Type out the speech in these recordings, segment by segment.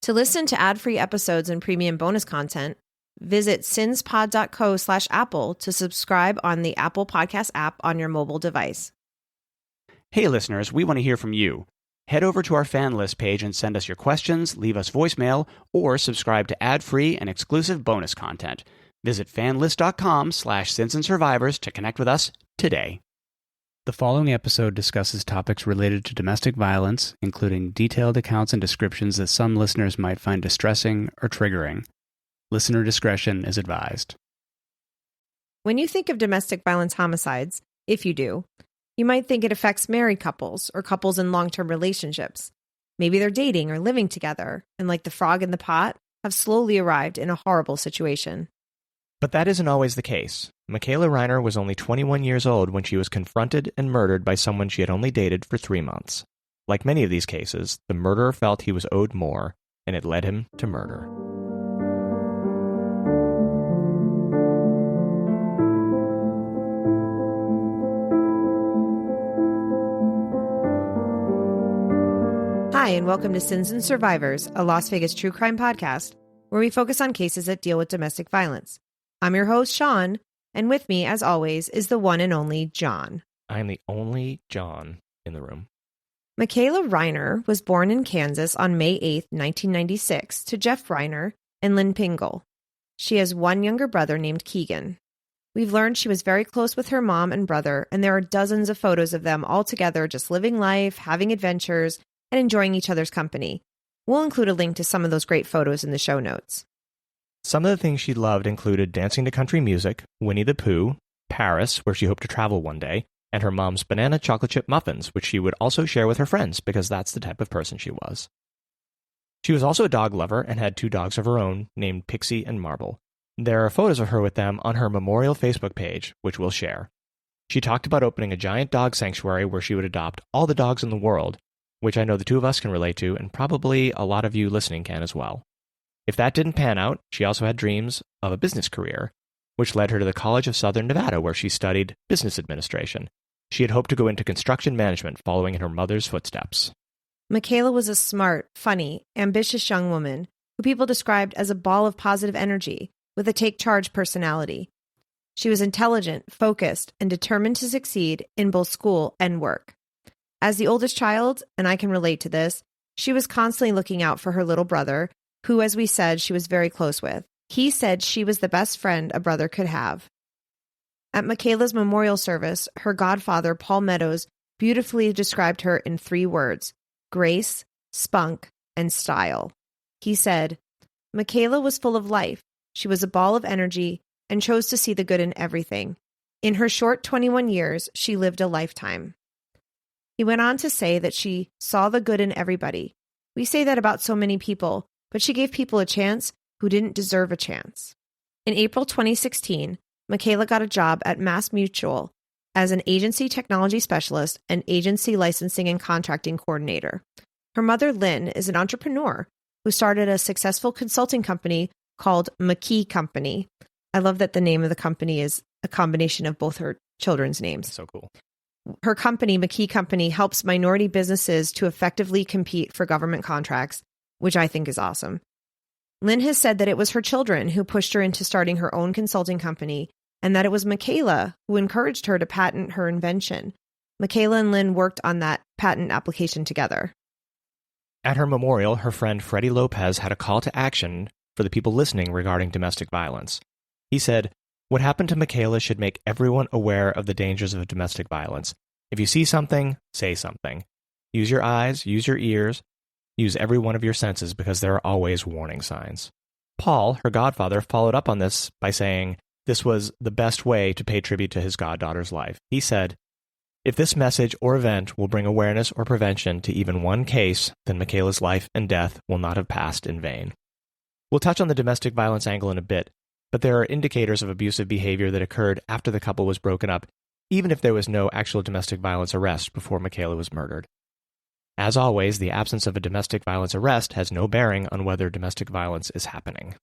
To listen to ad-free episodes and premium bonus content, visit sinspod.co/Apple to subscribe on the Apple Podcast app on your mobile device. Hey listeners, we want to hear from you. Head over to our fan list page and send us your questions, leave us voicemail, or subscribe to ad-free and exclusive bonus content. Visit fanlist.com/sinsandsurvivors to connect with us today. The following episode discusses topics related to domestic violence, including detailed accounts and descriptions that some listeners might find distressing or triggering. Listener discretion is advised. When you think of domestic violence homicides, if you do, you might think it affects married couples or couples in long-term relationships. Maybe they're dating or living together, and like the frog in the pot, have slowly arrived in a horrible situation. But that isn't always the case. Makayla Rhiner was only 21 years old when she was confronted and murdered by someone she had only dated for 3 months. Like many of these cases, the murderer felt he was owed more, and it led him to murder. Hi, and welcome to Sins and Survivors, a Las Vegas true crime podcast where we focus on cases that deal with domestic violence. I'm your host, Sean, and with me, as always, is the one and only John. I'm the only John in the room. Makayla Rhiner was born in Kansas on May 8, 1996, to Jeff Rhiner and Lynn Pingle. She has one younger brother named Keegan. We've learned she was very close with her mom and brother, and there are dozens of photos of them all together just living life, having adventures, and enjoying each other's company. We'll include a link to some of those great photos in the show notes. Some of the things she loved included dancing to country music, Winnie the Pooh, Paris, where she hoped to travel one day, and her mom's banana chocolate chip muffins, which she would also share with her friends because that's the type of person she was. She was also a dog lover and had 2 dogs of her own named Pixie and Marble. There are photos of her with them on her memorial Facebook page, which we'll share. She talked about opening a giant dog sanctuary where she would adopt all the dogs in the world, which I know the two of us can relate to, and probably a lot of you listening can as well. If that didn't pan out, she also had dreams of a business career, which led her to the College of Southern Nevada, where she studied business administration. She had hoped to go into construction management, following in her mother's footsteps. Makayla was a smart, funny, ambitious young woman who people described as a ball of positive energy with a take-charge personality. She was intelligent, focused, and determined to succeed in both school and work. As the oldest child, and I can relate to this, she was constantly looking out for her little brother, who, as we said, she was very close with. He said she was the best friend a brother could have. At Makayla's memorial service, her godfather, Paul Meadows, beautifully described her in 3 words: grace, spunk, and style. He said, Makayla was full of life. She was a ball of energy and chose to see the good in everything. In her short 21 years, she lived a lifetime. He went on to say that she saw the good in everybody. We say that about so many people, but she gave people a chance who didn't deserve a chance. In April 2016, Makayla got a job at Mass Mutual as an agency technology specialist and agency licensing and contracting coordinator. Her mother, Lynn, is an entrepreneur who started a successful consulting company called McKee Company. I love that the name of the company is a combination of both her children's names. So cool. Her company, McKee Company, helps minority businesses to effectively compete for government contracts, which I think is awesome. Lynn has said that it was her children who pushed her into starting her own consulting company, and that it was Makayla who encouraged her to patent her invention. Makayla and Lynn worked on that patent application together. At her memorial, her friend Freddie Lopez had a call to action for the people listening regarding domestic violence. He said, "What happened to Makayla should make everyone aware of the dangers of domestic violence. If you see something, say something. Use your eyes, use your ears, use every one of your senses because there are always warning signs." Paul, her godfather, followed up on this by saying this was the best way to pay tribute to his goddaughter's life. He said, "If this message or event will bring awareness or prevention to even one case, then Makayla's life and death will not have passed in vain." We'll touch on the domestic violence angle in a bit, but there are indicators of abusive behavior that occurred after the couple was broken up, even if there was no actual domestic violence arrest before Makayla was murdered. As always, the absence of a domestic violence arrest has no bearing on whether domestic violence is happening.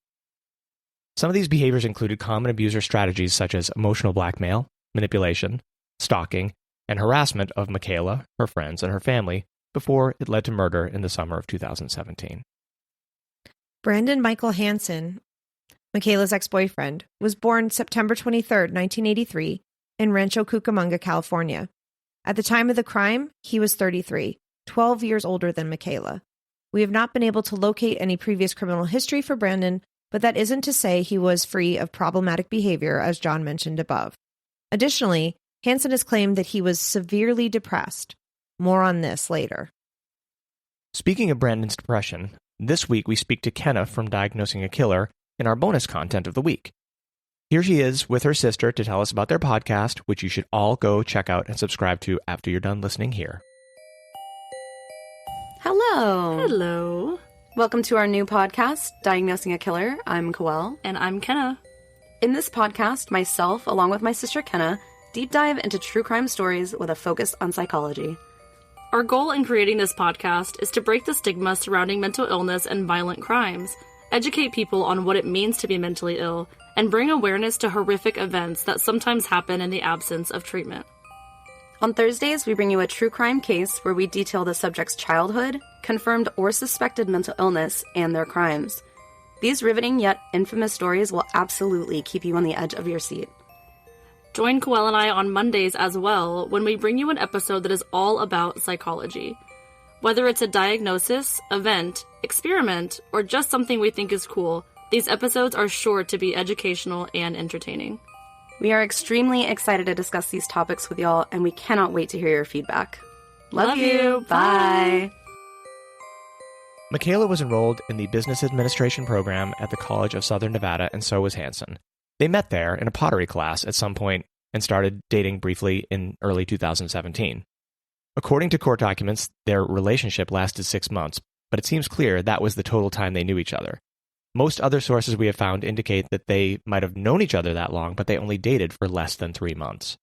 Some of these behaviors included common abuser strategies such as emotional blackmail, manipulation, stalking, and harassment of Makayla, her friends, and her family before it led to murder in the summer of 2017. Brandon Michael Hanson, Makayla's ex-boyfriend, was born September 23, 1983, in Rancho Cucamonga, California. At the time of the crime, he was 33, 12 years older than Makayla. We have not been able to locate any previous criminal history for Brandon, but that isn't to say he was free of problematic behavior, as John mentioned above. Additionally, Hanson has claimed that he was severely depressed. More on this later. Speaking of Brandon's depression, this week we speak to Kenna from Diagnosing a Killer in our bonus content of the week. Here she is with her sister to tell us about their podcast, which you should all go check out and subscribe to after you're done listening here. Hello. Hello. Welcome to our new podcast, Diagnosing a Killer. I'm Coel. And I'm Kenna. In this podcast, myself, along with my sister Kenna, deep dive into true crime stories with a focus on psychology. Our goal in creating this podcast is to break the stigma surrounding mental illness and violent crimes, educate people on what it means to be mentally ill, and bring awareness to horrific events that sometimes happen in the absence of treatment. On Thursdays, we bring you a true crime case where we detail the subject's childhood, confirmed or suspected mental illness, and their crimes. These riveting yet infamous stories will absolutely keep you on the edge of your seat. Join Coel and I on Mondays as well when we bring you an episode that is all about psychology. Whether it's a diagnosis, event, experiment, or just something we think is cool, these episodes are sure to be educational and entertaining. We are extremely excited to discuss these topics with y'all, and we cannot wait to hear your feedback. Love you. Bye. Makayla was enrolled in the Business Administration program at the College of Southern Nevada, and so was Hanson. They met there in a pottery class at some point and started dating briefly in early 2017. According to court documents, their relationship lasted 6 months, but it seems clear that was the total time they knew each other. Most other sources we have found indicate that they might have known each other that long, but they only dated for less than 3 months.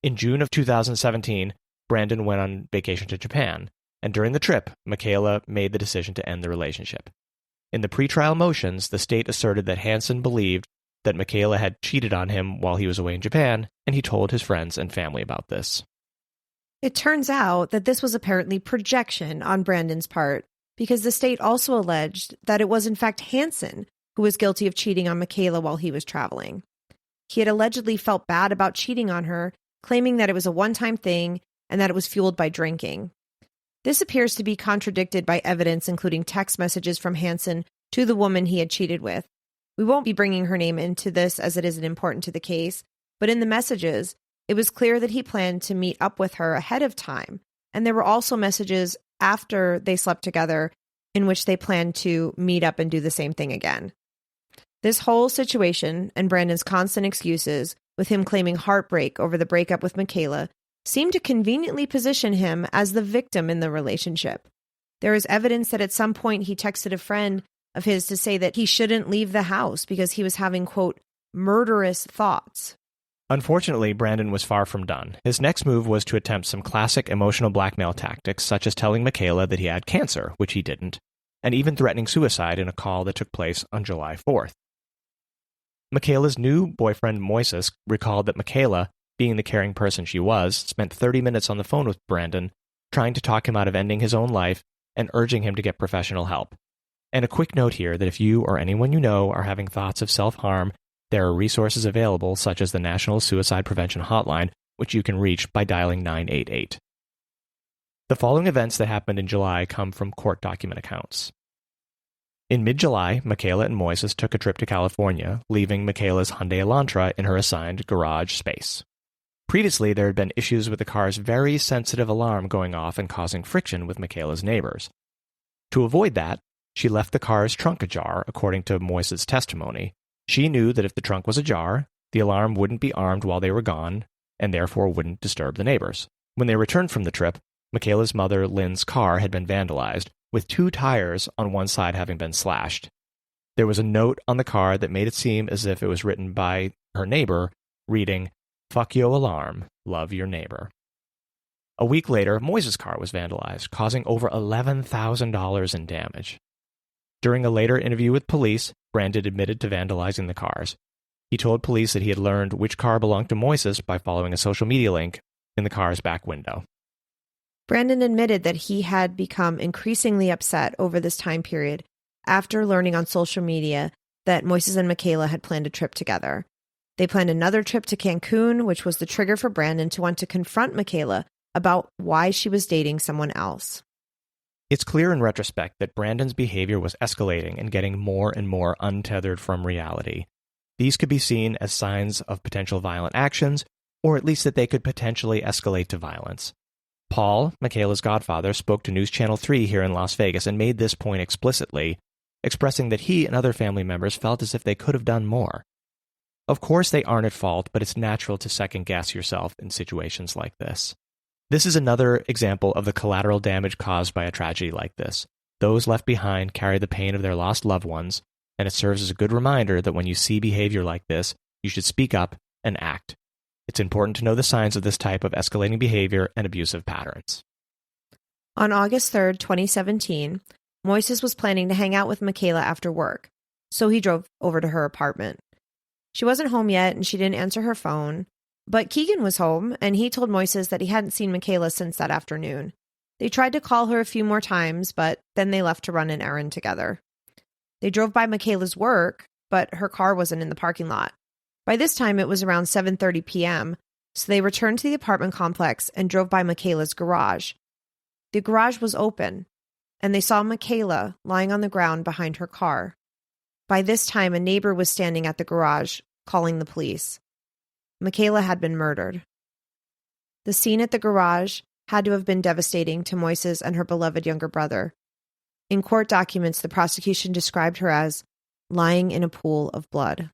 In June of 2017, Brandon went on vacation to Japan, and during the trip, Makayla made the decision to end the relationship. In the pretrial motions, the state asserted that Hanson believed that Makayla had cheated on him while he was away in Japan, and he told his friends and family about this. It turns out that this was apparently projection on Brandon's part, because the state also alleged that it was in fact Hanson who was guilty of cheating on Makayla while he was traveling. He had allegedly felt bad about cheating on her, claiming that it was a one-time thing and that it was fueled by drinking. This appears to be contradicted by evidence including text messages from Hanson to the woman he had cheated with. We won't be bringing her name into this as it isn't important to the case, but in the messages, it was clear that he planned to meet up with her ahead of time, and there were also messages after they slept together in which they planned to meet up and do the same thing again. This whole situation and Brandon's constant excuses, with him claiming heartbreak over the breakup with Makayla, seemed to conveniently position him as the victim in the relationship. There is evidence that at some point he texted a friend of his to say that he shouldn't leave the house because he was having, quote, murderous thoughts. Unfortunately, Brandon was far from done. His next move was to attempt some classic emotional blackmail tactics, such as telling Makayla that he had cancer, which he didn't, and even threatening suicide in a call that took place on July 4th. Makayla's new boyfriend, Moises, recalled that Makayla, being the caring person she was, spent 30 minutes on the phone with Brandon, trying to talk him out of ending his own life and urging him to get professional help. And a quick note here that if you or anyone you know are having thoughts of self-harm, there are resources available such as the National Suicide Prevention Hotline, which you can reach by dialing 988. The following events that happened in July come from court document accounts. In mid-July, Makayla and Moises took a trip to California, leaving Makayla's Hyundai Elantra in her assigned garage space. Previously, there had been issues with the car's very sensitive alarm going off and causing friction with Makayla's neighbors. To avoid that, she left the car's trunk ajar, according to Moises' testimony. She knew that if the trunk was ajar, the alarm wouldn't be armed while they were gone, and therefore wouldn't disturb the neighbors. When they returned from the trip, Makayla's mother, Lynn's car had been vandalized, with 2 tires on one side having been slashed. There was a note on the car that made it seem as if it was written by her neighbor, reading, "Fuck yo alarm, love your neighbor." A week later, Moises' car was vandalized, causing over $11,000 in damage. During a later interview with police, Brandon admitted to vandalizing the cars. He told police that he had learned which car belonged to Moises by following a social media link in the car's back window. Brandon admitted that he had become increasingly upset over this time period after learning on social media that Moises and Makayla had planned a trip together. They planned another trip to Cancun, which was the trigger for Brandon to want to confront Makayla about why she was dating someone else. It's clear in retrospect that Brandon's behavior was escalating and getting more and more untethered from reality. These could be seen as signs of potential violent actions, or at least that they could potentially escalate to violence. Paul, Makayla's godfather, spoke to News Channel 3 here in Las Vegas and made this point explicitly, expressing that he and other family members felt as if they could have done more. Of course they aren't at fault, but it's natural to second-guess yourself in situations like this. This is another example of the collateral damage caused by a tragedy like this. Those left behind carry the pain of their lost loved ones, and it serves as a good reminder that when you see behavior like this, you should speak up and act. It's important to know the signs of this type of escalating behavior and abusive patterns. On August 3rd, 2017, Moises was planning to hang out with Makayla after work, so he drove over to her apartment. She wasn't home yet, and she didn't answer her phone, but Keegan was home, and he told Moises that he hadn't seen Makayla since that afternoon. They tried to call her a few more times, but then they left to run an errand together. They drove by Makayla's work, but her car wasn't in the parking lot. By this time, it was around 7:30 p.m., so they returned to the apartment complex and drove by Makayla's garage. The garage was open, and they saw Makayla lying on the ground behind her car. By this time, a neighbor was standing at the garage, calling the police. Makayla had been murdered. The scene at the garage had to have been devastating to Moises and her beloved younger brother. In court documents, the prosecution described her as lying in a pool of blood.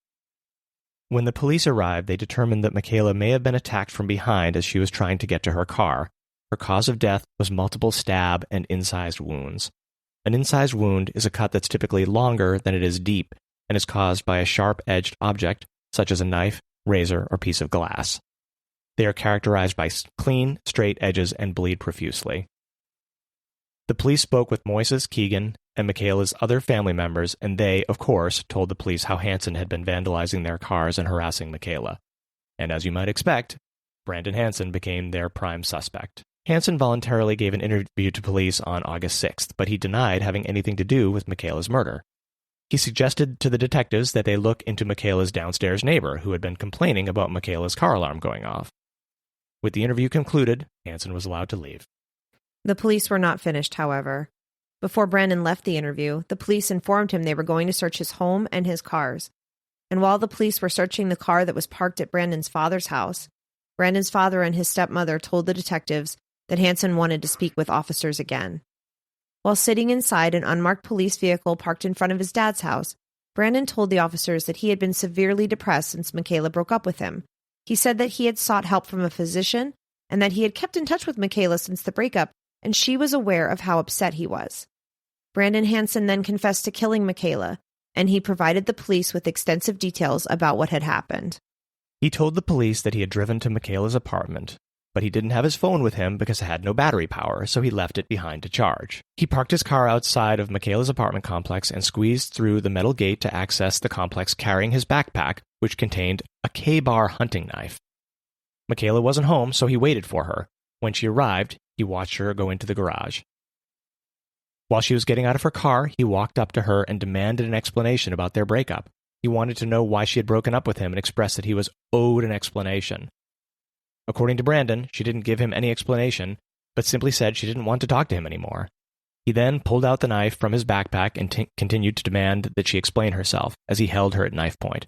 When the police arrived, they determined that Makayla may have been attacked from behind as she was trying to get to her car. Her cause of death was multiple stab and incised wounds. An incised wound is a cut that's typically longer than it is deep and is caused by a sharp-edged object, such as a knife, razor, or piece of glass. They are characterized by clean, straight edges and bleed profusely. The police spoke with Moises, Keegan, and Makayla's other family members, and they, of course, told the police how Hanson had been vandalizing their cars and harassing Makayla. And as you might expect, Brandon Hanson became their prime suspect. Hanson voluntarily gave an interview to police on August 6th, but he denied having anything to do with Makayla's murder. He suggested to the detectives that they look into Makayla's downstairs neighbor, who had been complaining about Makayla's car alarm going off. With the interview concluded, Hanson was allowed to leave. The police were not finished, however. Before Brandon left the interview, the police informed him they were going to search his home and his cars. And while the police were searching the car that was parked at Brandon's father's house, Brandon's father and his stepmother told the detectives that Hanson wanted to speak with officers again. While sitting inside an unmarked police vehicle parked in front of his dad's house, Brandon told the officers that he had been severely depressed since Makayla broke up with him. He said that he had sought help from a physician and that he had kept in touch with Makayla since the breakup, and she was aware of how upset he was. Brandon Hanson then confessed to killing Makayla, and he provided the police with extensive details about what had happened. He told the police that he had driven to Makayla's apartment, but he didn't have his phone with him because it had no battery power, so he left it behind to charge. He parked his car outside of Makayla's apartment complex and squeezed through the metal gate to access the complex carrying his backpack, which contained a K-bar hunting knife. Makayla wasn't home, so he waited for her. When she arrived, he watched her go into the garage. While she was getting out of her car, he walked up to her and demanded an explanation about their breakup. He wanted to know why she had broken up with him and expressed that he was owed an explanation. According to Brandon, she didn't give him any explanation, but simply said she didn't want to talk to him anymore. He then pulled out the knife from his backpack and continued to demand that she explain herself as he held her at knife point.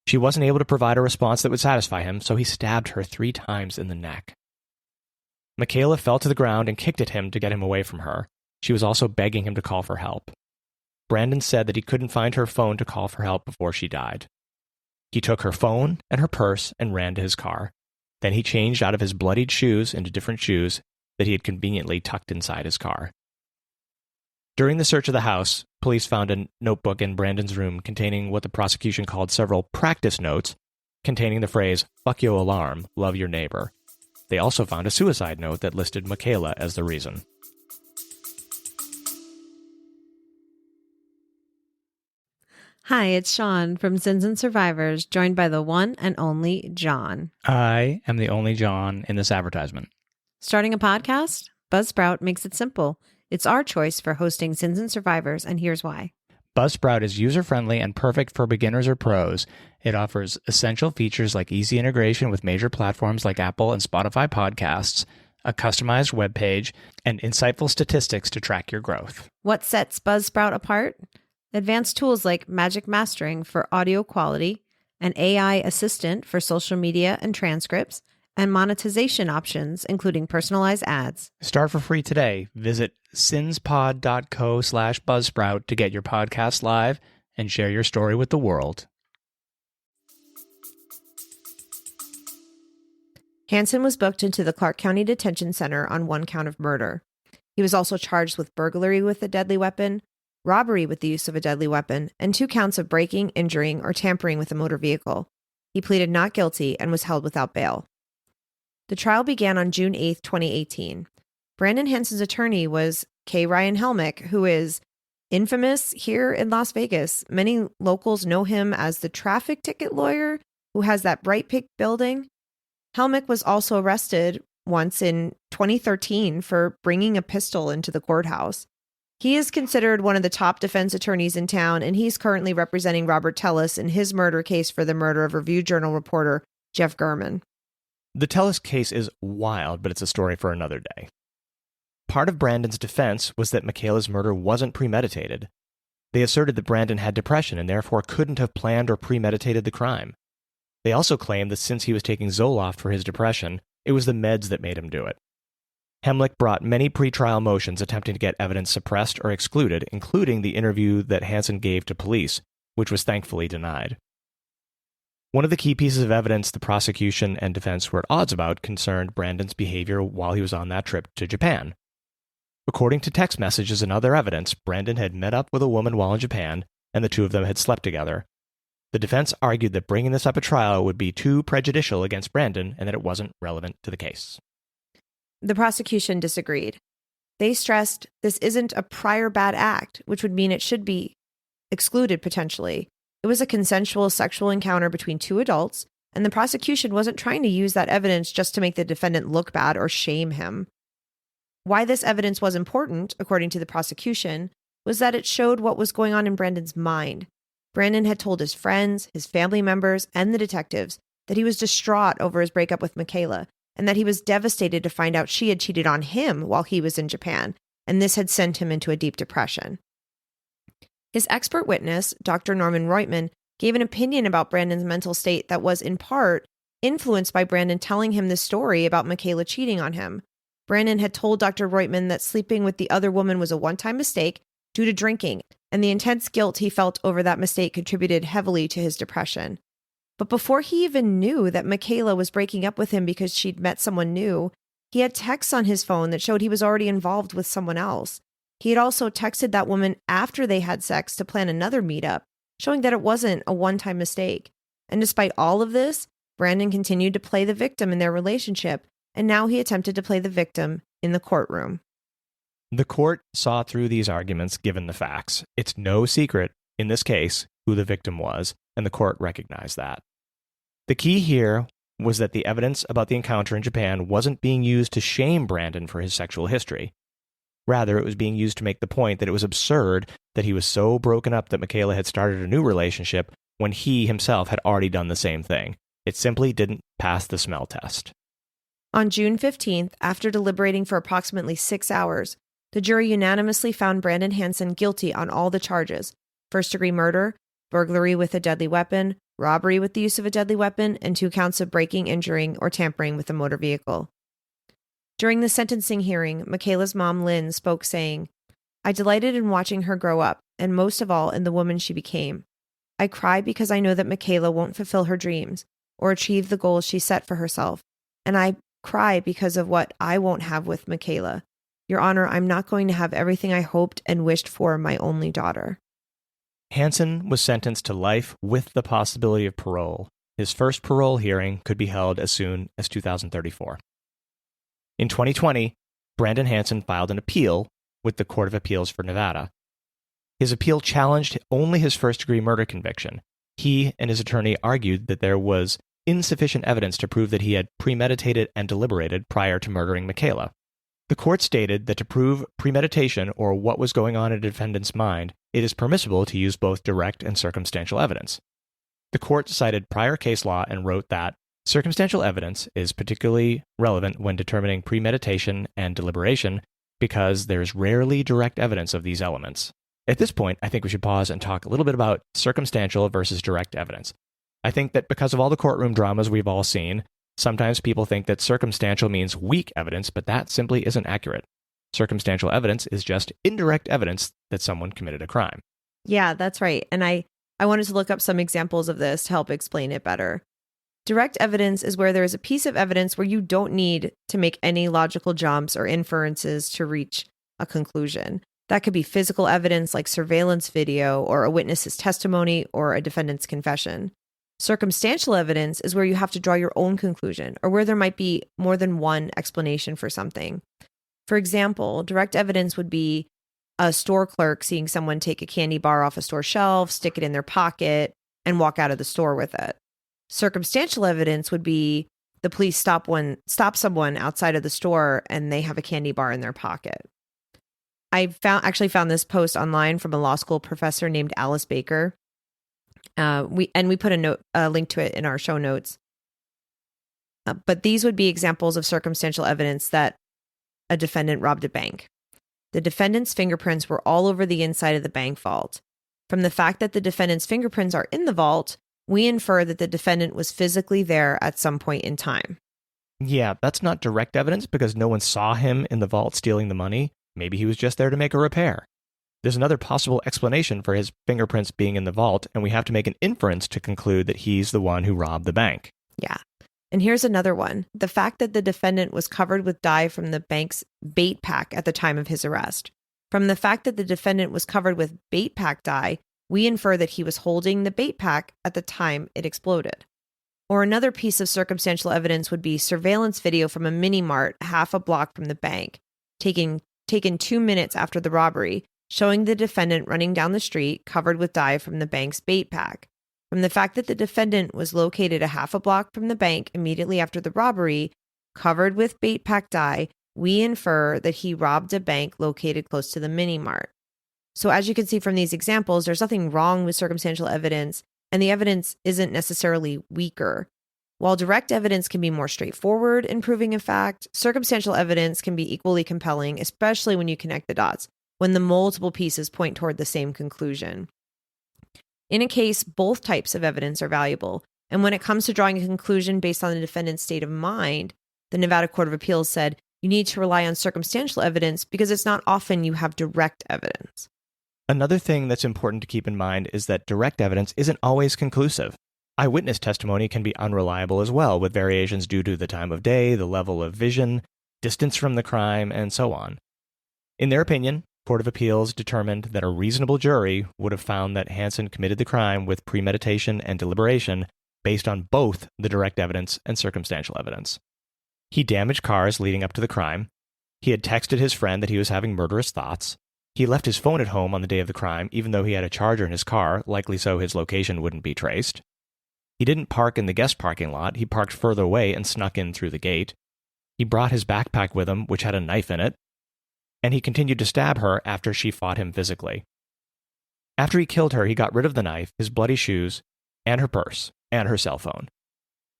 She wasn't able to provide a response that would satisfy him, so he stabbed her 3 times in the neck. Makayla fell to the ground and kicked at him to get him away from her. She was also begging him to call for help. Brandon said that he couldn't find her phone to call for help before she died. He took her phone and her purse and ran to his car. Then he changed out of his bloodied shoes into different shoes that he had conveniently tucked inside his car. During the search of the house, police found a notebook in Brandon's room containing what the prosecution called several practice notes containing the phrase, "Fuck yo alarm, love your neighbor." They also found a suicide note that listed Makayla as the reason. Hi, it's Sean from Sins and Survivors, joined by the one and only John. I am the only John in this advertisement. Starting a podcast? Buzzsprout makes it simple. It's our choice for hosting Sins and Survivors, and here's why. Buzzsprout is user-friendly and perfect for beginners or pros. It offers essential features like easy integration with major platforms like Apple and Spotify podcasts, a customized web page, and insightful statistics to track your growth. What sets Buzzsprout apart? Advanced tools like Magic Mastering for audio quality, an AI assistant for social media and transcripts, and monetization options, including personalized ads. Start for free today. Visit sinspod.co/buzzsprout to get your podcast live and share your story with the world. Hanson was booked into the Clark County Detention Center on one count of murder. He was also charged with burglary with a deadly weapon, robbery with the use of a deadly weapon, and 2 counts of breaking, injuring, or tampering with a motor vehicle. He pleaded not guilty and was held without bail. The trial began on June 8, 2018. Brandon Hanson's attorney was K. Ryan Helmick, who is infamous here in Las Vegas. Many locals know him as the traffic ticket lawyer who has that bright pink building. Helmick was also arrested once in 2013 for bringing a pistol into the courthouse. He is considered one of the top defense attorneys in town, and he's currently representing Robert Tellis in his murder case for the murder of Review Journal reporter Jeff Gurman. The Tellis case is wild, but it's a story for another day. Part of Brandon's defense was that Makayla's murder wasn't premeditated. They asserted that Brandon had depression and therefore couldn't have planned or premeditated the crime. They also claimed that since he was taking Zoloft for his depression, it was the meds that made him do it. Helmick brought many pretrial motions attempting to get evidence suppressed or excluded, including the interview that Hanson gave to police, which was thankfully denied. One of the key pieces of evidence the prosecution and defense were at odds about concerned Brandon's behavior while he was on that trip to Japan. According to text messages and other evidence, Brandon had met up with a woman while in Japan, and the two of them had slept together. The defense argued that bringing this up at trial would be too prejudicial against Brandon and that it wasn't relevant to the case. The prosecution disagreed. They stressed this isn't a prior bad act, which would mean it should be excluded potentially. It was a consensual sexual encounter between 2 adults, and the prosecution wasn't trying to use that evidence just to make the defendant look bad or shame him. Why this evidence was important, according to the prosecution, was that it showed what was going on in Brandon's mind. Brandon had told his friends, his family members, and the detectives that he was distraught over his breakup with Makayla, and that he was devastated to find out she had cheated on him while he was in Japan, and this had sent him into a deep depression. His expert witness, Dr. Norman Reutman, gave an opinion about Brandon's mental state that was, in part, influenced by Brandon telling him the story about Makayla cheating on him. Brandon had told Dr. Reutman that sleeping with the other woman was a one-time mistake due to drinking, and the intense guilt he felt over that mistake contributed heavily to his depression. But before he even knew that Makayla was breaking up with him because she'd met someone new, he had texts on his phone that showed he was already involved with someone else. He had also texted that woman after they had sex to plan another meetup, showing that it wasn't a one-time mistake. And despite all of this, Brandon continued to play the victim in their relationship, and now he attempted to play the victim in the courtroom. The court saw through these arguments given the facts. It's no secret, in this case, who the victim was, and the court recognized that. The key here was that the evidence about the encounter in Japan wasn't being used to shame Brandon for his sexual history. Rather, it was being used to make the point that it was absurd that he was so broken up that Makayla had started a new relationship when he himself had already done the same thing. It simply didn't pass the smell test. On June 15th, after deliberating for approximately 6 hours, the jury unanimously found Brandon Hanson guilty on all the charges: first-degree murder, burglary with a deadly weapon, robbery with the use of a deadly weapon, and 2 counts of breaking, injuring, or tampering with a motor vehicle. During the sentencing hearing, Makayla's mom, Lynn, spoke saying, "I delighted in watching her grow up, and most of all in the woman she became. I cry because I know that Makayla won't fulfill her dreams or achieve the goals she set for herself, and I cry because of what I won't have with Makayla. Your Honor, I'm not going to have everything I hoped and wished for my only daughter." Hanson was sentenced to life with the possibility of parole. His first parole hearing could be held as soon as 2034. In 2020, Brandon Hanson filed an appeal with the Court of Appeals for Nevada. His appeal challenged only his first-degree murder conviction. He and his attorney argued that there was insufficient evidence to prove that he had premeditated and deliberated prior to murdering Makayla. The court stated that to prove premeditation or what was going on in a defendant's mind, it is permissible to use both direct and circumstantial evidence. The court cited prior case law and wrote that circumstantial evidence is particularly relevant when determining premeditation and deliberation because there is rarely direct evidence of these elements. At this point, I think we should pause and talk a little bit about circumstantial versus direct evidence. I think that because of all the courtroom dramas we've all seen, sometimes people think that circumstantial means weak evidence, but that simply isn't accurate. Circumstantial evidence is just indirect evidence that someone committed a crime. Yeah, that's right. And I wanted to look up some examples of this to help explain it better. Direct evidence is where there is a piece of evidence where you don't need to make any logical jumps or inferences to reach a conclusion. That could be physical evidence like surveillance video or a witness's testimony or a defendant's confession. Circumstantial evidence is where you have to draw your own conclusion or where there might be more than one explanation for something. For example, direct evidence would be a store clerk seeing someone take a candy bar off a store shelf, stick it in their pocket, and walk out of the store with it. Circumstantial evidence would be the police stop someone outside of the store and they have a candy bar in their pocket. I actually found this post online from a law school professor named Alice Baker. We put a link to it in our show notes. But these would be examples of circumstantial evidence that a defendant robbed a bank. The defendant's fingerprints were all over the inside of the bank vault. From the fact that the defendant's fingerprints are in the vault, we infer that the defendant was physically there at some point in time. Yeah, that's not direct evidence because no one saw him in the vault stealing the money. Maybe he was just there to make a repair. There's another possible explanation for his fingerprints being in the vault, and we have to make an inference to conclude that he's the one who robbed the bank. Yeah. And here's another one. The fact that the defendant was covered with dye from the bank's bait pack at the time of his arrest. From the fact that the defendant was covered with bait pack dye, we infer that he was holding the bait pack at the time it exploded. Or another piece of circumstantial evidence would be surveillance video from a mini mart half a block from the bank, taken 2 minutes after the robbery, showing the defendant running down the street covered with dye from the bank's bait pack. From the fact that the defendant was located a half a block from the bank immediately after the robbery, covered with bait pack dye, we infer that he robbed a bank located close to the mini mart. So as you can see from these examples, there's nothing wrong with circumstantial evidence, and the evidence isn't necessarily weaker. While direct evidence can be more straightforward in proving a fact, circumstantial evidence can be equally compelling, especially when you connect the dots, when the multiple pieces point toward the same conclusion. In a case, both types of evidence are valuable, and when it comes to drawing a conclusion based on the defendant's state of mind, the Nevada Court of Appeals said you need to rely on circumstantial evidence because it's not often you have direct evidence. Another thing that's important to keep in mind is that direct evidence isn't always conclusive. Eyewitness testimony can be unreliable as well, with variations due to the time of day, the level of vision, distance from the crime, and so on. In their opinion, Court of Appeals determined that a reasonable jury would have found that Hanson committed the crime with premeditation and deliberation based on both the direct evidence and circumstantial evidence. He damaged cars leading up to the crime. He had texted his friend that he was having murderous thoughts. He left his phone at home on the day of the crime, even though he had a charger in his car, likely so his location wouldn't be traced. He didn't park in the guest parking lot. He parked further away and snuck in through the gate. He brought his backpack with him, which had a knife in it. And he continued to stab her after she fought him physically. After he killed her, he got rid of the knife, his bloody shoes, and her purse, and her cell phone.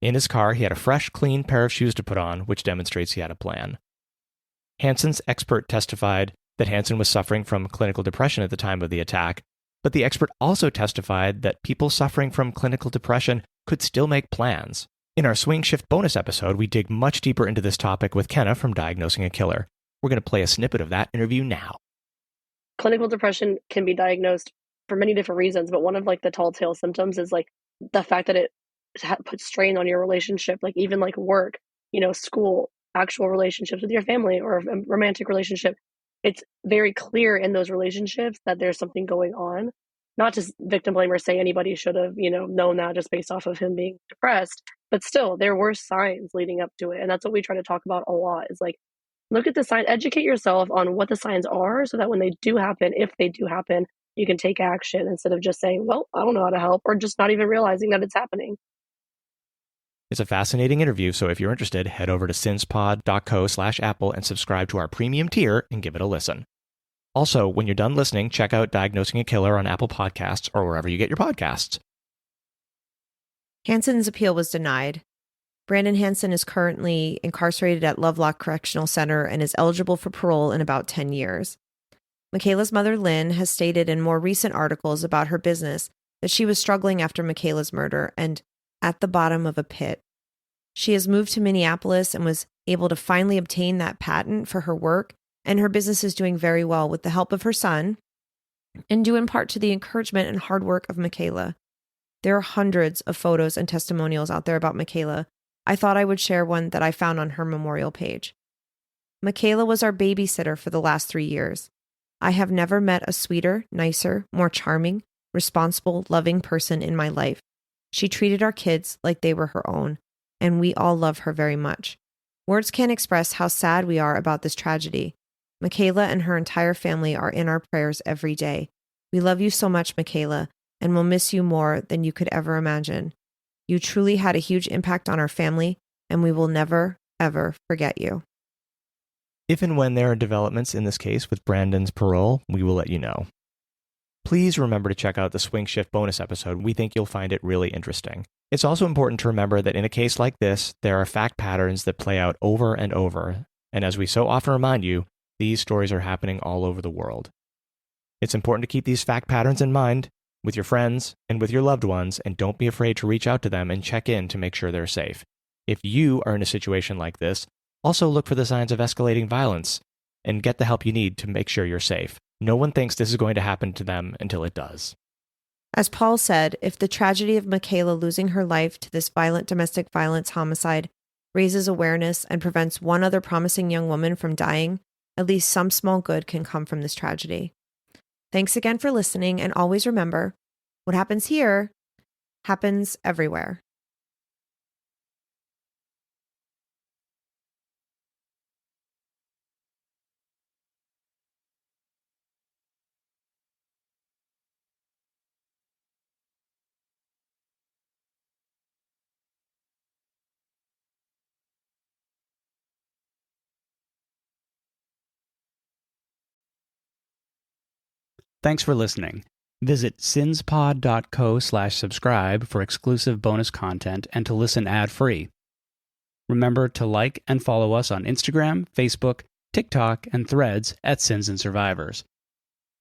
In his car, he had a fresh, clean pair of shoes to put on, which demonstrates he had a plan. Hanson's expert testified that Hanson was suffering from clinical depression at the time of the attack, but the expert also testified that people suffering from clinical depression could still make plans. In our Swing Shift bonus episode, we dig much deeper into this topic with Kenna from Diagnosing a Killer. We're going to play a snippet of that interview now. Clinical depression can be diagnosed for many different reasons, but one of the telltale symptoms is the fact that it puts strain on your relationship, even work, school, actual relationships with your family or a romantic relationship. It's very clear in those relationships that there's something going on. Not just victim blame or say anybody should have, known that just based off of him being depressed, but still there were signs leading up to it. And that's what we try to talk about a lot is look at the sign, educate yourself on what the signs are so that when they do happen, if they do happen, you can take action instead of just saying, well, I don't know how to help or just not even realizing that it's happening. It's a fascinating interview, so if you're interested, head over to sinspod.co/Apple and subscribe to our premium tier and give it a listen. Also, when you're done listening, check out Diagnosing a Killer on Apple Podcasts or wherever you get your podcasts. Hanson's appeal was denied. Brandon Hanson is currently incarcerated at Lovelock Correctional Center and is eligible for parole in about 10 years. Makayla's mother, Lynn, has stated in more recent articles about her business that she was struggling after Makayla's murder and at the bottom of a pit. She has moved to Minneapolis and was able to finally obtain that patent for her work, and her business is doing very well with the help of her son, and due in part to the encouragement and hard work of Makayla. There are hundreds of photos and testimonials out there about Makayla. I thought I would share one that I found on her memorial page. Makayla was our babysitter for the last 3 years. I have never met a sweeter, nicer, more charming, responsible, loving person in my life. She treated our kids like they were her own, and we all love her very much. Words can't express how sad we are about this tragedy. Makayla and her entire family are in our prayers every day. We love you so much, Makayla, and will miss you more than you could ever imagine. You truly had a huge impact on our family, and we will never, ever forget you. If and when there are developments in this case with Brandon's parole, we will let you know. Please remember to check out the Swing Shift bonus episode. We think you'll find it really interesting. It's also important to remember that in a case like this, there are fact patterns that play out over and over, and as we so often remind you, these stories are happening all over the world. It's important to keep these fact patterns in mind with your friends and with your loved ones, and don't be afraid to reach out to them and check in to make sure they're safe. If you are in a situation like this, also look for the signs of escalating violence and get the help you need to make sure you're safe. No one thinks this is going to happen to them until it does. As Paul said, if the tragedy of Makayla losing her life to this violent domestic violence homicide raises awareness and prevents one other promising young woman from dying, at least some small good can come from this tragedy. Thanks again for listening, and always remember, what happens here happens everywhere. Thanks for listening. Visit sinspod.co/subscribe for exclusive bonus content and to listen ad-free. Remember to like and follow us on Instagram, Facebook, TikTok, and Threads at Sins and Survivors.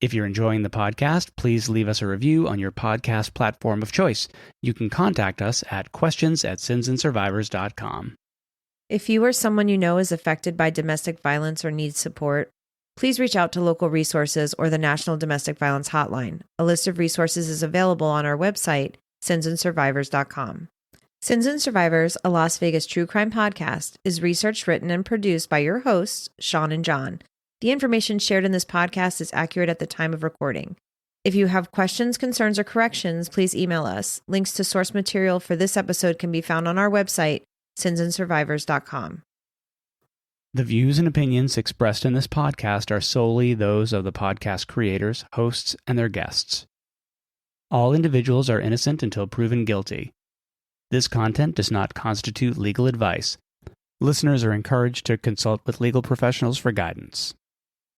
If you're enjoying the podcast, please leave us a review on your podcast platform of choice. You can contact us at questions@sinsandsurvivors.com. If you or someone you know is affected by domestic violence or needs support, please reach out to local resources or the National Domestic Violence Hotline. A list of resources is available on our website, sinsandsurvivors.com. Sins and Survivors, a Las Vegas true crime podcast, is researched, written, and produced by your hosts, Sean and John. The information shared in this podcast is accurate at the time of recording. If you have questions, concerns, or corrections, please email us. Links to source material for this episode can be found on our website, sinsandsurvivors.com. The views and opinions expressed in this podcast are solely those of the podcast creators, hosts, and their guests. All individuals are innocent until proven guilty. This content does not constitute legal advice. Listeners are encouraged to consult with legal professionals for guidance.